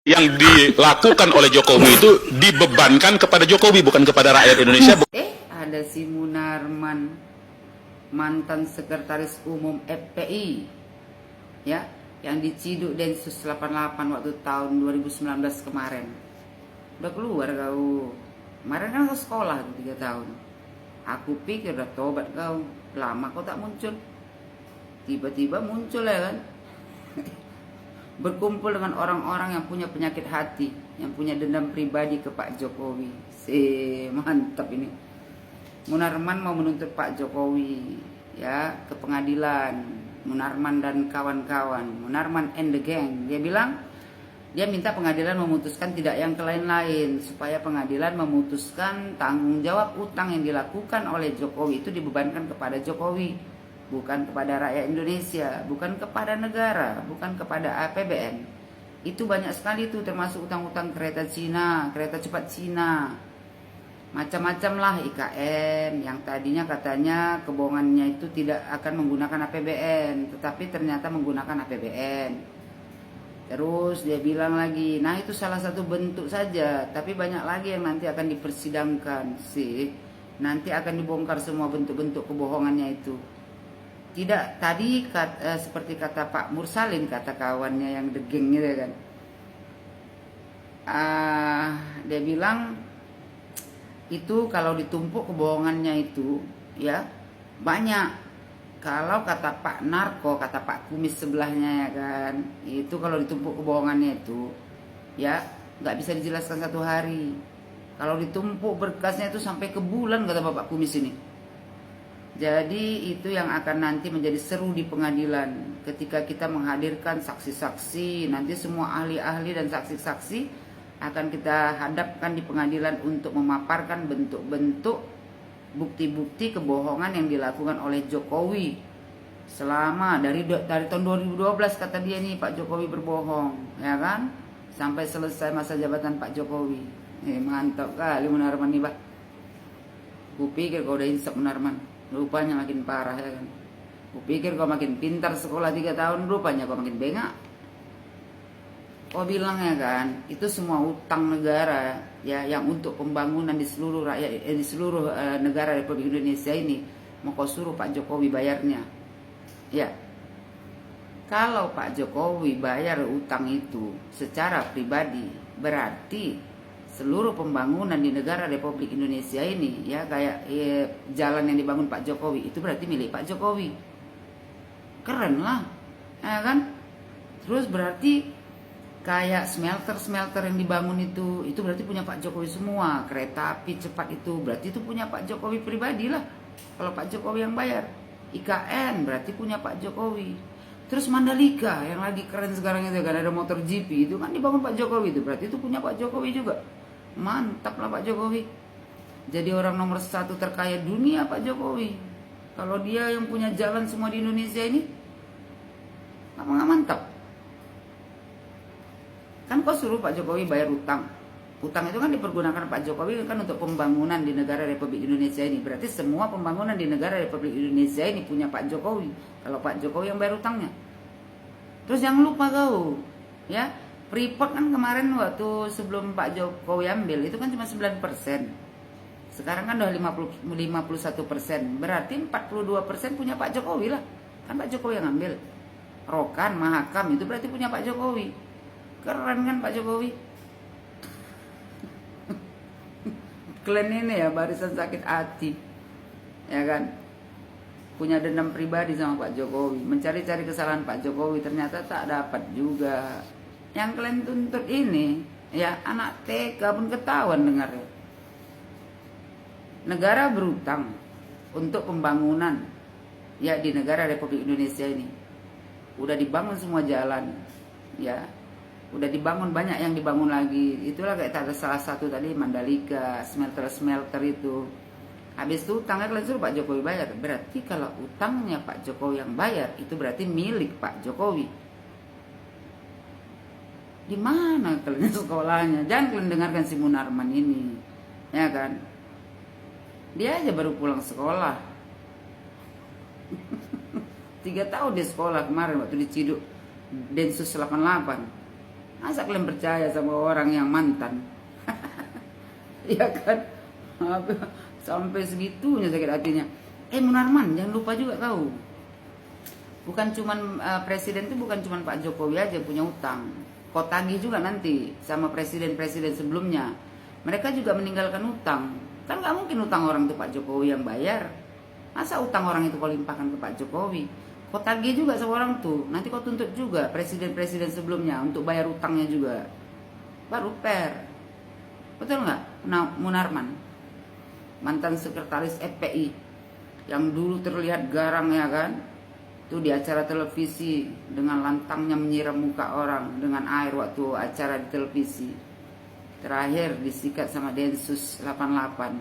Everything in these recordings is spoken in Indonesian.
yang dilakukan oleh Jokowi itu dibebankan kepada Jokowi, bukan kepada rakyat Indonesia. Ada si Munarman, mantan sekretaris umum FPI, ya, yang diciduk Densus 88 waktu tahun 2019 kemarin. Udah keluar kau. Kemarin kan kau sekolah 3 tahun. Aku pikir udah tobat kau. Lama kau tak muncul. Tiba-tiba muncul ya kan. Berkumpul dengan orang-orang yang punya penyakit hati, yang punya dendam pribadi ke Pak Jokowi. Mantap ini. Munarman mau menuntut Pak Jokowi ya ke pengadilan. Munarman dan kawan-kawan, Munarman and the gang. Dia bilang dia minta pengadilan memutuskan tidak yang ke lain-lain, supaya pengadilan memutuskan tanggung jawab utang yang dilakukan oleh Jokowi itu dibebankan kepada Jokowi, bukan kepada rakyat Indonesia, bukan kepada negara, bukan kepada APBN. Itu banyak sekali itu, termasuk utang-utang kereta Cina, kereta cepat Cina, macam-macam lah. IKN yang tadinya katanya kebohongannya itu tidak akan menggunakan APBN, tetapi ternyata menggunakan APBN. Terus dia bilang lagi, nah itu salah satu bentuk saja, tapi banyak lagi yang nanti akan dipersidangkan sih. Nanti akan dibongkar semua bentuk-bentuk kebohongannya itu. Tidak, tadi seperti kata Pak Mursalin, kata kawannya yang the gang gitu kan. Dia bilang itu kalau ditumpuk kebohongannya itu ya banyak. Kalau kata Pak Narko, kata Pak Kumis sebelahnya ya kan, itu kalau ditumpuk kebohongannya itu ya nggak bisa dijelaskan satu hari. Kalau ditumpuk berkasnya itu sampai ke bulan, kata Bapak Kumis ini. Jadi itu yang akan nanti menjadi seru di pengadilan ketika kita menghadirkan saksi-saksi. Nanti semua ahli-ahli dan saksi-saksi akan kita hadapkan di pengadilan untuk memaparkan bentuk-bentuk bukti-bukti kebohongan yang dilakukan oleh Jokowi selama dari tahun 2012, kata dia nih Pak Jokowi berbohong ya kan, sampai selesai masa jabatan Pak Jokowi. Mantap kali Munarman nih Pak. Kupikir kau udah insap Munarman, rupanya makin parah ya kan. Kupikir kau makin pintar sekolah 3 tahun, rupanya kau makin bengak. Kau bilang ya kan, itu semua utang negara ya yang untuk pembangunan di seluruh rakyat di seluruh negara Republik Indonesia ini mau kau suruh Pak Jokowi bayarnya. Ya. Kalau Pak Jokowi bayar utang itu secara pribadi, berarti seluruh pembangunan di negara Republik Indonesia ini ya kayak jalan yang dibangun Pak Jokowi itu berarti milik Pak Jokowi. Keren lah. Ya kan? Terus berarti kayak smelter yang dibangun itu berarti punya Pak Jokowi semua. Kereta api cepat itu berarti itu punya Pak Jokowi pribadi lah, kalau Pak Jokowi yang bayar. IKN berarti punya Pak Jokowi. Terus Mandalika yang lagi keren sekarang itu kan, ada motor GP itu kan dibangun Pak Jokowi, itu berarti itu punya Pak Jokowi juga. Mantap lah Pak Jokowi, jadi orang nomor 1 terkaya dunia Pak Jokowi. Kalau dia yang punya jalan semua di Indonesia ini, apa nggak mantap? Kan kau suruh Pak Jokowi bayar utang. Utang itu kan dipergunakan Pak Jokowi kan untuk pembangunan di negara Republik Indonesia ini. Berarti semua pembangunan di negara Republik Indonesia ini punya Pak Jokowi. Kalau Pak Jokowi yang bayar utangnya. Terus jangan lupa kau, ya, Freeport kan kemarin waktu sebelum Pak Jokowi ambil itu kan cuma 9%. Sekarang kan udah 51%. Berarti 42% punya Pak Jokowi lah. Kan Pak Jokowi yang ambil. Rokan, Mahakam itu berarti punya Pak Jokowi. Keren kan Pak Jokowi. Kalian ini ya barisan sakit hati ya kan, punya dendam pribadi sama Pak Jokowi, mencari-cari kesalahan Pak Jokowi, ternyata tak dapat juga. Yang kalian tuntut ini ya anak TK pun ketahuan dengarnya. Negara berutang untuk pembangunan ya di negara Republik Indonesia ini. Udah dibangun semua jalan ya, udah dibangun, banyak yang dibangun lagi. Itulah kayak ada salah satu tadi Mandalika, smelter itu. Habis itu utangnya kalian suruh Pak Jokowi bayar. Berarti kalau utangnya Pak Jokowi yang bayar, itu berarti milik Pak Jokowi. Di mana kalian sekolahnya? Jangan kalian dengarkan si Munarman ini, ya kan? Dia aja baru pulang sekolah. 3 tahun dia sekolah kemarin waktu diciduk Densus 88. Masa kalian percaya sama orang yang mantan? Iya kan? Sampai segitunya sakit hatinya. Munarman, jangan lupa juga kau. Bukan cuman presiden itu bukan cuman Pak Jokowi aja punya utang. Kau tagih juga nanti sama presiden-presiden sebelumnya. Mereka juga meninggalkan utang. Kan nggak mungkin utang orang itu Pak Jokowi yang bayar. Masa utang orang itu kau limpahkan ke Pak Jokowi? Kau tagih juga sama orang tuh. Nanti kau tuntut juga presiden-presiden sebelumnya untuk bayar utangnya juga. Baru fair. Betul nggak? Nah, Munarman, mantan sekretaris FPI yang dulu terlihat garang ya kan? Tuh di acara televisi dengan lantangnya menyiram muka orang dengan air waktu acara di televisi. Terakhir disikat sama Densus 88.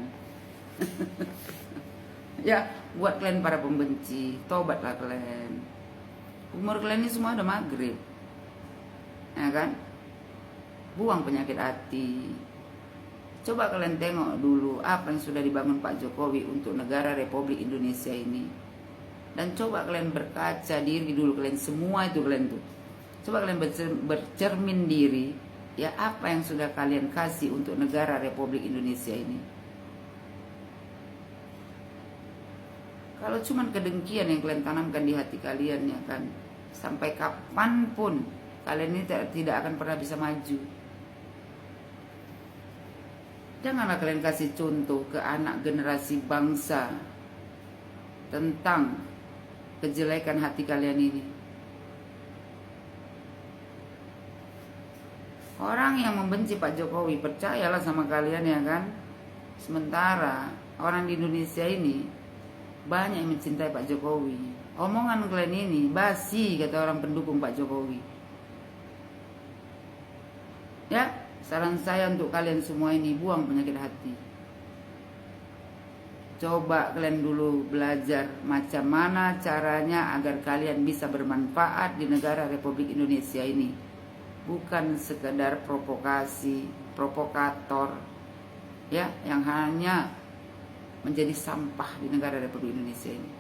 Ya, buat kalian para pembenci, tobatlah kalian. Umur kalian ini semua udah maghrib. Ya kan? Buang penyakit hati. Coba kalian tengok dulu apa yang sudah dibangun Pak Jokowi untuk negara Republik Indonesia ini. Dan coba kalian berkaca diri dulu kalian semua itu kalian tuh. Coba kalian bercermin diri, ya apa yang sudah kalian kasih untuk negara Republik Indonesia ini. Kalau cuman kedengkian yang kalian tanamkan di hati kalian ya kan, sampai kapanpun kalian ini tidak akan pernah bisa maju. Janganlah kalian kasih contoh ke anak generasi bangsa tentang kejelekan hati kalian ini. Orang yang membenci Pak Jokowi, percayalah sama kalian ya kan. Sementara orang di Indonesia ini banyak yang mencintai Pak Jokowi. Omongan kalian ini basi, kata orang pendukung Pak Jokowi. Ya, saran saya untuk kalian semua ini, buang penyakit hati. Coba kalian dulu belajar macam mana caranya agar kalian bisa bermanfaat di negara Republik Indonesia ini. Bukan sekedar provokasi, provokator, ya, yang hanya menjadi sampah di negara Republik Indonesia ini.